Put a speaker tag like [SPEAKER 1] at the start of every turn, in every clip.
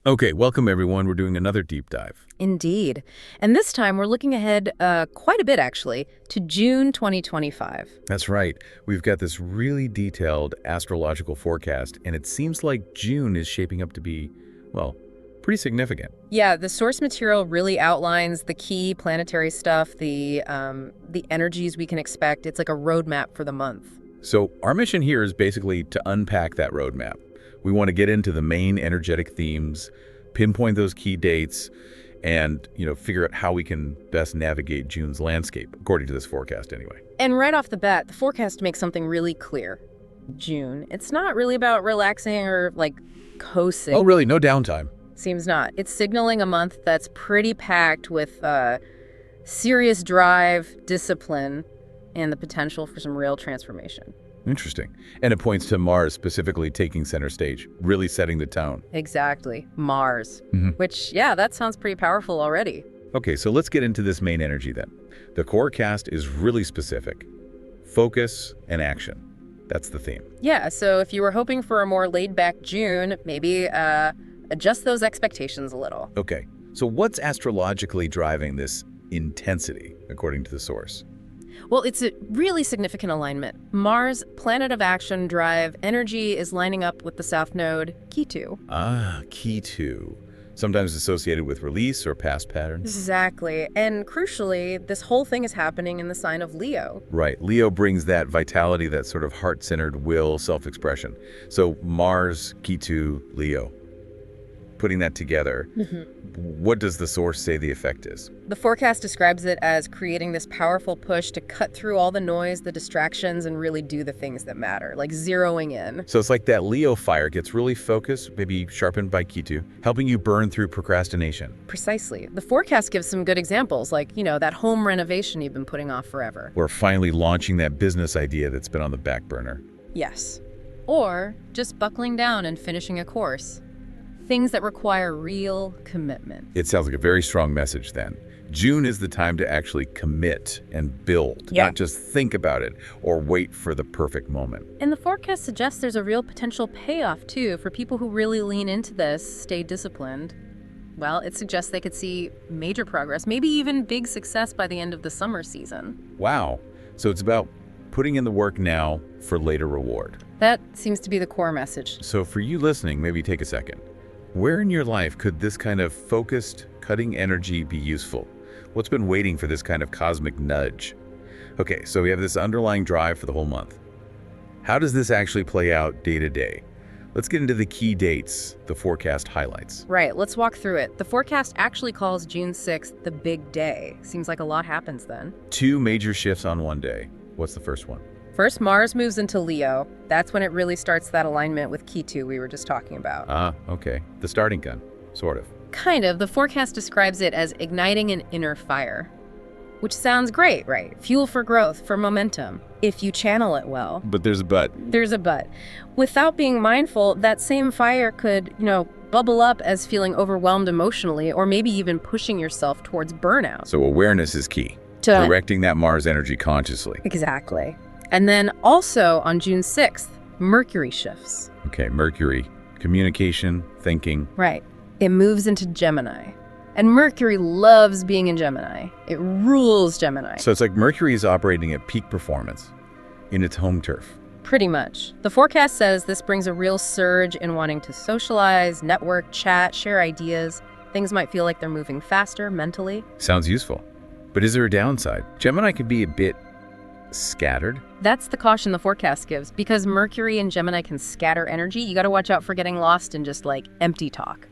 [SPEAKER 1] Okay, welcome everyone. We're doing another deep dive.
[SPEAKER 2] Indeed. And this time we're looking ahead quite a bit, actually, to June 2025.
[SPEAKER 1] That's right. We've got this really detailed astrological forecast, and it seems like June is shaping up to be, well, pretty significant.
[SPEAKER 2] Yeah, the source material really outlines the key planetary stuff, the energies we can expect. It's like a roadmap for the month.
[SPEAKER 1] So our mission here is basically to unpack that roadmap. We want to get into the main energetic themes, pinpoint those key dates, and, figure out how we can best navigate June's landscape, according to this forecast anyway.
[SPEAKER 2] And right off the bat, the forecast makes something really clear. June, it's not really about relaxing or, coasting.
[SPEAKER 1] Oh, really? No downtime?
[SPEAKER 2] Seems not. It's signaling a month that's pretty packed with serious drive, discipline, and the potential for some real transformation.
[SPEAKER 1] Interesting. And it points to Mars specifically taking center stage, really setting the tone.
[SPEAKER 2] Exactly. Mars.
[SPEAKER 1] Mhm.
[SPEAKER 2] Which, yeah, that sounds pretty powerful already.
[SPEAKER 1] Okay, so let's get into this main energy then. The forecast is really specific. Focus and action. That's the theme.
[SPEAKER 2] Yeah, so if you were hoping for a more laid-back June, maybe adjust those expectations a little.
[SPEAKER 1] Okay, so what's astrologically driving this intensity, according to the source?
[SPEAKER 2] Well, it's a really significant alignment. Mars, planet of action, drive, energy is lining up with the South Node, Ketu.
[SPEAKER 1] Ah, Ketu. Sometimes associated with release or past patterns.
[SPEAKER 2] Exactly. And crucially, this whole thing is happening in the sign of Leo.
[SPEAKER 1] Right. Leo brings that vitality, that sort of heart-centered will, self-expression. So Mars, Ketu, Leo. Putting that together, what does the source say the effect is?
[SPEAKER 2] The forecast describes it as creating this powerful push to cut through all the noise, the distractions, and really do the things that matter, like zeroing in.
[SPEAKER 1] So it's like that Leo fire gets really focused, maybe sharpened by Ketu, helping you burn through procrastination.
[SPEAKER 2] Precisely. The forecast gives some good examples, like, that home renovation you've been putting off forever.
[SPEAKER 1] We're finally launching that business idea that's been on the back burner.
[SPEAKER 2] Yes. Or just buckling down and finishing a course. Things that require real commitment.
[SPEAKER 1] It sounds like a very strong message then. June is the time to actually commit and build, not just think about it or wait for the perfect moment.
[SPEAKER 2] And the forecast suggests there's a real potential payoff, too, for people who really lean into this, stay disciplined. Well, it suggests they could see major progress, maybe even big success by the end of the summer season.
[SPEAKER 1] Wow. So it's about putting in the work now for later reward.
[SPEAKER 2] That seems to be the core message.
[SPEAKER 1] So for you listening, maybe take a second. Where in your life could this kind of focused, cutting energy be useful? What's been waiting for this kind of cosmic nudge? Okay, so we have this underlying drive for the whole month. How does this actually play out day to day? Let's get into the key dates the forecast highlights.
[SPEAKER 2] Right, let's walk through it. The forecast actually calls June 6th the big day. Seems like a lot happens then.
[SPEAKER 1] 2 major shifts on one day. What's the first one?
[SPEAKER 2] First, Mars moves into Leo. That's when it really starts that alignment with Ketu we were just talking about.
[SPEAKER 1] Ah, okay. The starting gun, sort of.
[SPEAKER 2] Kind of. The forecast describes it as igniting an inner fire. Which sounds great, right? Fuel for growth, for momentum, if you channel it well.
[SPEAKER 1] But there's a but.
[SPEAKER 2] There's a but. Without being mindful, that same fire could, bubble up as feeling overwhelmed emotionally, or maybe even pushing yourself towards burnout.
[SPEAKER 1] So awareness is key. Directing that Mars energy consciously.
[SPEAKER 2] Exactly. And then also on June 6th, Mercury shifts.
[SPEAKER 1] Okay, Mercury, communication, thinking.
[SPEAKER 2] Right. It moves into Gemini. And Mercury loves being in Gemini. It rules Gemini.
[SPEAKER 1] So it's like Mercury is operating at peak performance in its home turf.
[SPEAKER 2] Pretty much. The forecast says this brings a real surge in wanting to socialize, network, chat, share ideas. Things might feel like they're moving faster mentally.
[SPEAKER 1] Sounds useful. But is there a downside? Gemini can be a bit scattered.
[SPEAKER 2] That's the caution the forecast gives. Because Mercury and Gemini can scatter energy, you got to watch out for getting lost in just empty talk.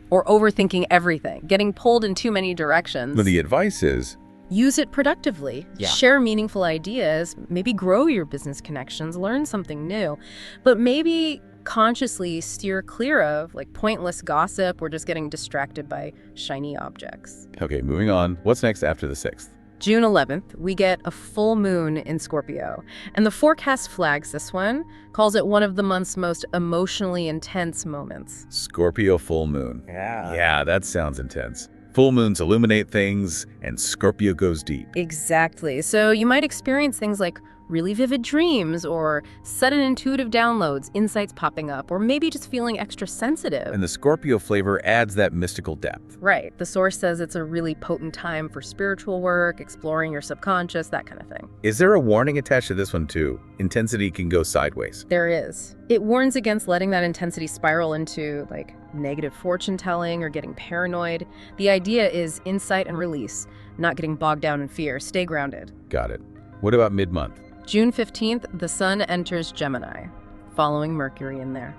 [SPEAKER 2] Or overthinking everything, getting pulled in too many directions.
[SPEAKER 1] But the advice is,
[SPEAKER 2] use it productively. Share meaningful ideas, maybe grow your business connections, learn something new. But maybe consciously steer clear of pointless gossip or just getting distracted by shiny objects.
[SPEAKER 1] Okay, moving on. What's next after the 6th?
[SPEAKER 2] June 11th, we get a full moon in Scorpio. And the forecast flags this one, calls it one of the month's most emotionally intense moments.
[SPEAKER 1] Scorpio full moon. Yeah, that sounds intense. Full moons illuminate things, and Scorpio goes deep.
[SPEAKER 2] Exactly. So you might experience things like really vivid dreams or sudden intuitive downloads, insights popping up, or maybe just feeling extra sensitive.
[SPEAKER 1] And the Scorpio flavor adds that mystical depth.
[SPEAKER 2] Right. The source says it's a really potent time for spiritual work, exploring your subconscious, that kind of thing.
[SPEAKER 1] Is there a warning attached to this one too? Intensity can go sideways.
[SPEAKER 2] There is. It warns against letting that intensity spiral into, negative fortune telling or getting paranoid. The idea is insight and release, not getting bogged down in fear. Stay grounded.
[SPEAKER 1] Got it. What about mid-month?
[SPEAKER 2] June 15th, the sun enters Gemini, following Mercury in there.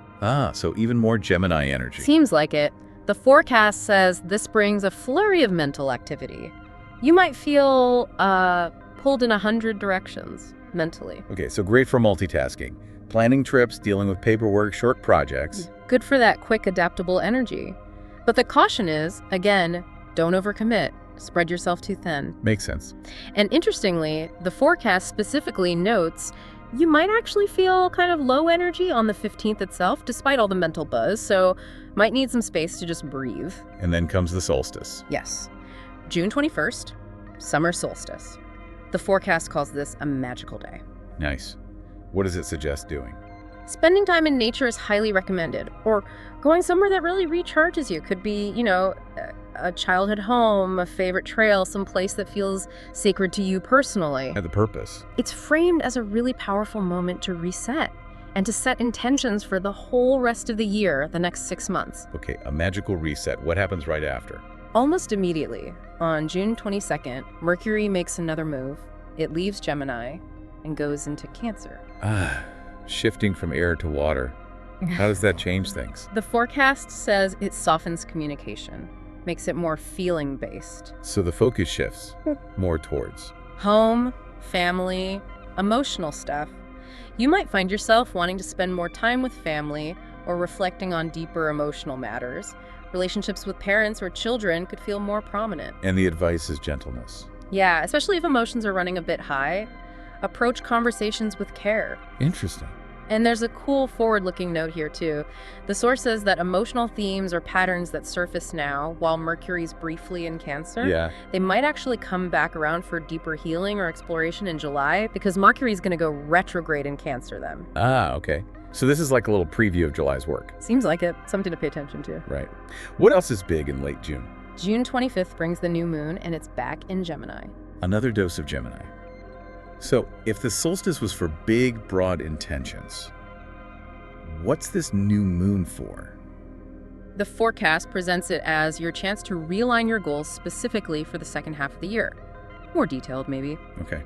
[SPEAKER 1] So even more Gemini energy.
[SPEAKER 2] Seems like it. The forecast says this brings a flurry of mental activity. You might feel pulled in 100 directions mentally.
[SPEAKER 1] Okay, so great for multitasking. Planning trips, dealing with paperwork, short projects.
[SPEAKER 2] Good for that quick, adaptable energy. But the caution is, again, don't overcommit. Spread yourself too thin.
[SPEAKER 1] Makes sense.
[SPEAKER 2] And interestingly, the forecast specifically notes you might actually feel kind of low energy on the 15th itself, despite all the mental buzz, so might need some space to just breathe.
[SPEAKER 1] And then comes the solstice.
[SPEAKER 2] Yes. June 21st, summer solstice. The forecast calls this a magical day.
[SPEAKER 1] Nice. What does it suggest doing?
[SPEAKER 2] Spending time in nature is highly recommended, or going somewhere that really recharges you. Could be, a childhood home, a favorite trail, some place that feels sacred to you personally.
[SPEAKER 1] And the purpose.
[SPEAKER 2] It's framed as a really powerful moment to reset and to set intentions for the whole rest of the year, the next 6 months.
[SPEAKER 1] Okay, a magical reset. What happens right after?
[SPEAKER 2] Almost immediately, on June 22nd, Mercury makes another move. It leaves Gemini and goes into Cancer.
[SPEAKER 1] Shifting from air to water. How does that change things?
[SPEAKER 2] The forecast says it softens communication, makes it more feeling-based.
[SPEAKER 1] So the focus shifts more towards
[SPEAKER 2] home, family, emotional stuff. You might find yourself wanting to spend more time with family or reflecting on deeper emotional matters. Relationships with parents or children could feel more prominent.
[SPEAKER 1] And the advice is gentleness.
[SPEAKER 2] Yeah, especially if emotions are running a bit high. Approach conversations with care.
[SPEAKER 1] Interesting.
[SPEAKER 2] And there's a cool forward-looking note here, too. The source says that emotional themes or patterns that surface now, while Mercury's briefly in Cancer, they might actually come back around for deeper healing or exploration in July, because Mercury's going to go retrograde in Cancer then.
[SPEAKER 1] Okay. So this is like a little preview of July's work.
[SPEAKER 2] Seems like it. Something to pay attention to.
[SPEAKER 1] Right. What else is big in late June?
[SPEAKER 2] June 25th brings the new moon, and it's back in Gemini.
[SPEAKER 1] Another dose of Gemini. So, if the solstice was for big, broad intentions, what's this new moon for?
[SPEAKER 2] The forecast presents it as your chance to realign your goals specifically for the second half of the year. More detailed, maybe.
[SPEAKER 1] Okay.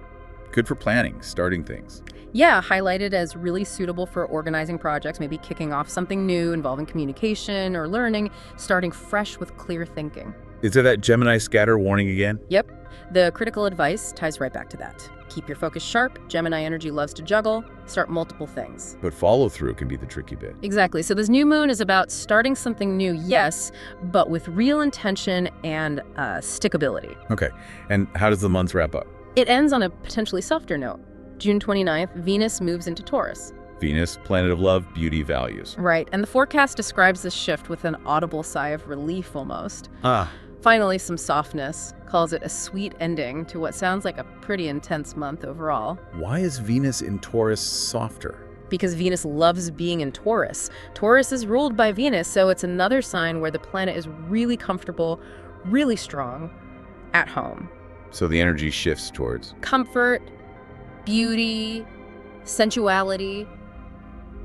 [SPEAKER 1] Good for planning, starting things.
[SPEAKER 2] Yeah, highlighted as really suitable for organizing projects, maybe kicking off something new involving communication or learning, starting fresh with clear thinking.
[SPEAKER 1] Is there that Gemini scatter warning again?
[SPEAKER 2] Yep. The critical advice ties right back to that. Keep your focus sharp. Gemini energy loves to juggle. Start multiple things.
[SPEAKER 1] But follow through can be the tricky bit.
[SPEAKER 2] Exactly. So this new moon is about starting something new, yes, but with real intention and stickability.
[SPEAKER 1] Okay. And how does the month wrap up?
[SPEAKER 2] It ends on a potentially softer note. June 29th, Venus moves into Taurus.
[SPEAKER 1] Venus, planet of love, beauty, values.
[SPEAKER 2] Right. And the forecast describes this shift with an audible sigh of relief almost. Finally, some softness. Calls it a sweet ending to what sounds like a pretty intense month overall.
[SPEAKER 1] Why is Venus in Taurus softer?
[SPEAKER 2] Because Venus loves being in Taurus. Taurus is ruled by Venus, so it's another sign where the planet is really comfortable, really strong, at home.
[SPEAKER 1] So the energy shifts towards
[SPEAKER 2] comfort, beauty, sensuality,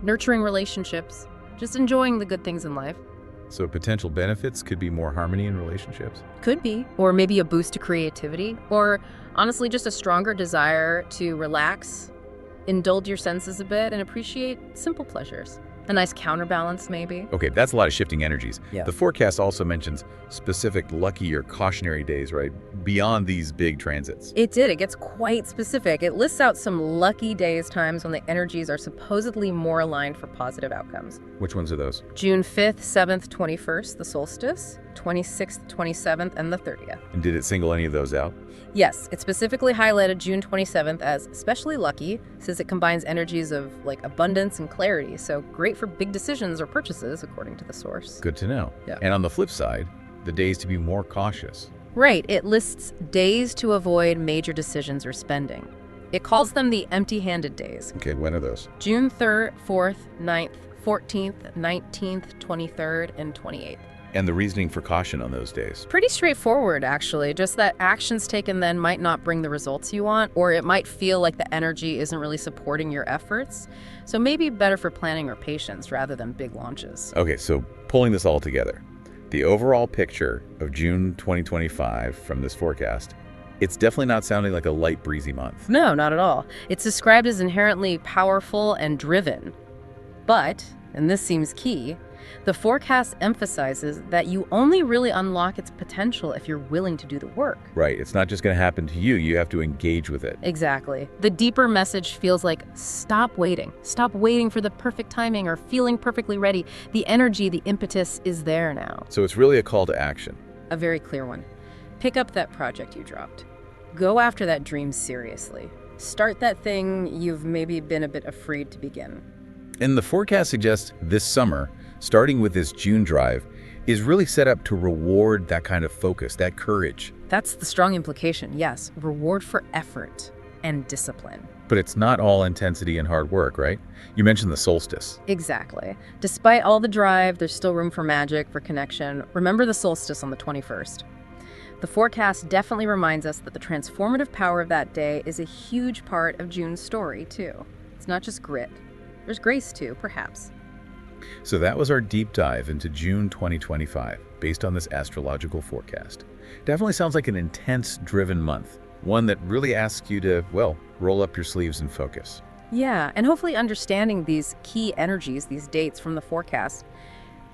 [SPEAKER 2] nurturing relationships, just enjoying the good things in life.
[SPEAKER 1] So potential benefits could be more harmony in relationships?
[SPEAKER 2] Could be. Or maybe a boost to creativity. Or honestly, just a stronger desire to relax, indulge your senses a bit, and appreciate simple pleasures. A nice counterbalance, maybe.
[SPEAKER 1] Okay, that's a lot of shifting energies.
[SPEAKER 2] Yeah.
[SPEAKER 1] The forecast also mentions specific lucky or cautionary days, right? Beyond these big transits.
[SPEAKER 2] It did. It gets quite specific. It lists out some lucky days, times when the energies are supposedly more aligned for positive outcomes.
[SPEAKER 1] Which ones are those?
[SPEAKER 2] June 5th, 7th, 21st, the solstice, 26th, 27th, and the 30th.
[SPEAKER 1] And did it single any of those out?
[SPEAKER 2] Yes, it specifically highlighted June 27th as especially lucky since it combines energies of abundance and clarity, so great for big decisions or purchases, according to the source.
[SPEAKER 1] Good to know.
[SPEAKER 2] Yeah.
[SPEAKER 1] And on the flip side, the days to be more cautious.
[SPEAKER 2] Right, it lists days to avoid major decisions or spending. It calls them the empty-handed days.
[SPEAKER 1] Okay, when are those?
[SPEAKER 2] June 3rd, 4th, 9th, 14th, 19th, 23rd, and 28th.
[SPEAKER 1] And the reasoning for caution on those days?
[SPEAKER 2] Pretty straightforward, actually. Just that actions taken then might not bring the results you want, or it might feel like the energy isn't really supporting your efforts. So maybe better for planning or patience rather than big launches.
[SPEAKER 1] Okay, so pulling this all together, the overall picture of June 2025 from this forecast, it's definitely not sounding like a light, breezy month.
[SPEAKER 2] No, not at all. It's described as inherently powerful and driven. But, and this seems key, the forecast emphasizes that you only really unlock its potential if you're willing to do the work.
[SPEAKER 1] Right, it's not just going to happen to you, you have to engage with it.
[SPEAKER 2] Exactly. The deeper message feels like, stop waiting. Stop waiting for the perfect timing or feeling perfectly ready. The energy, the impetus is there now.
[SPEAKER 1] So it's really a call to action.
[SPEAKER 2] A very clear one. Pick up that project you dropped. Go after that dream seriously. Start that thing you've maybe been a bit afraid to begin.
[SPEAKER 1] And the forecast suggests this summer, starting with this June drive, is really set up to reward that kind of focus, that courage.
[SPEAKER 2] That's the strong implication, yes. Reward for effort and discipline.
[SPEAKER 1] But it's not all intensity and hard work, right? You mentioned the solstice.
[SPEAKER 2] Exactly. Despite all the drive, there's still room for magic, for connection. Remember the solstice on the 21st. The forecast definitely reminds us that the transformative power of that day is a huge part of June's story, too. It's not just grit. There's grace, too, perhaps.
[SPEAKER 1] So that was our deep dive into June 2025, based on this astrological forecast. Definitely sounds like an intense, driven month. One that really asks you to, well, roll up your sleeves and focus.
[SPEAKER 2] Yeah, and hopefully understanding these key energies, these dates from the forecast,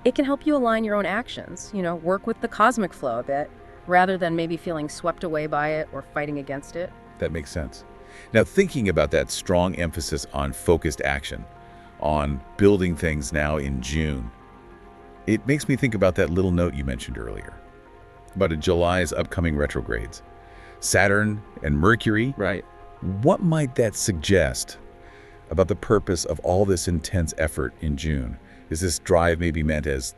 [SPEAKER 2] it can help you align your own actions, work with the cosmic flow a bit, rather than maybe feeling swept away by it or fighting against it.
[SPEAKER 1] That makes sense. Now, thinking about that strong emphasis on focused action, on building things now in June, it makes me think about that little note you mentioned earlier, about July's upcoming retrogrades. Saturn and Mercury.
[SPEAKER 3] Right.
[SPEAKER 1] What might that suggest about the purpose of all this intense effort in June? Is this drive maybe meant as,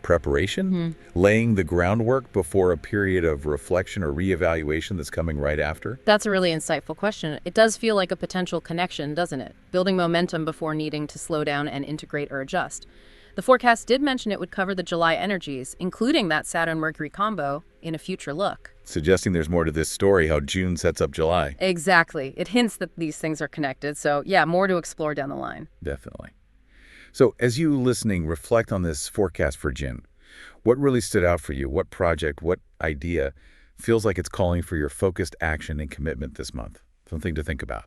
[SPEAKER 1] preparation? Laying the groundwork before a period of reflection or reevaluation that's coming right after?
[SPEAKER 2] That's a really insightful question. It does feel like a potential connection, doesn't it? Building momentum before needing to slow down and integrate or adjust. The forecast did mention it would cover the July energies, including that Saturn-Mercury combo, in a future look.
[SPEAKER 1] Suggesting there's more to this story, how June sets up July.
[SPEAKER 2] Exactly. It hints that these things are connected, so yeah, more to explore down the line.
[SPEAKER 1] Definitely. So as you listening reflect on this forecast for June, what really stood out for you? What project, what idea feels like it's calling for your focused action and commitment this month? Something to think about.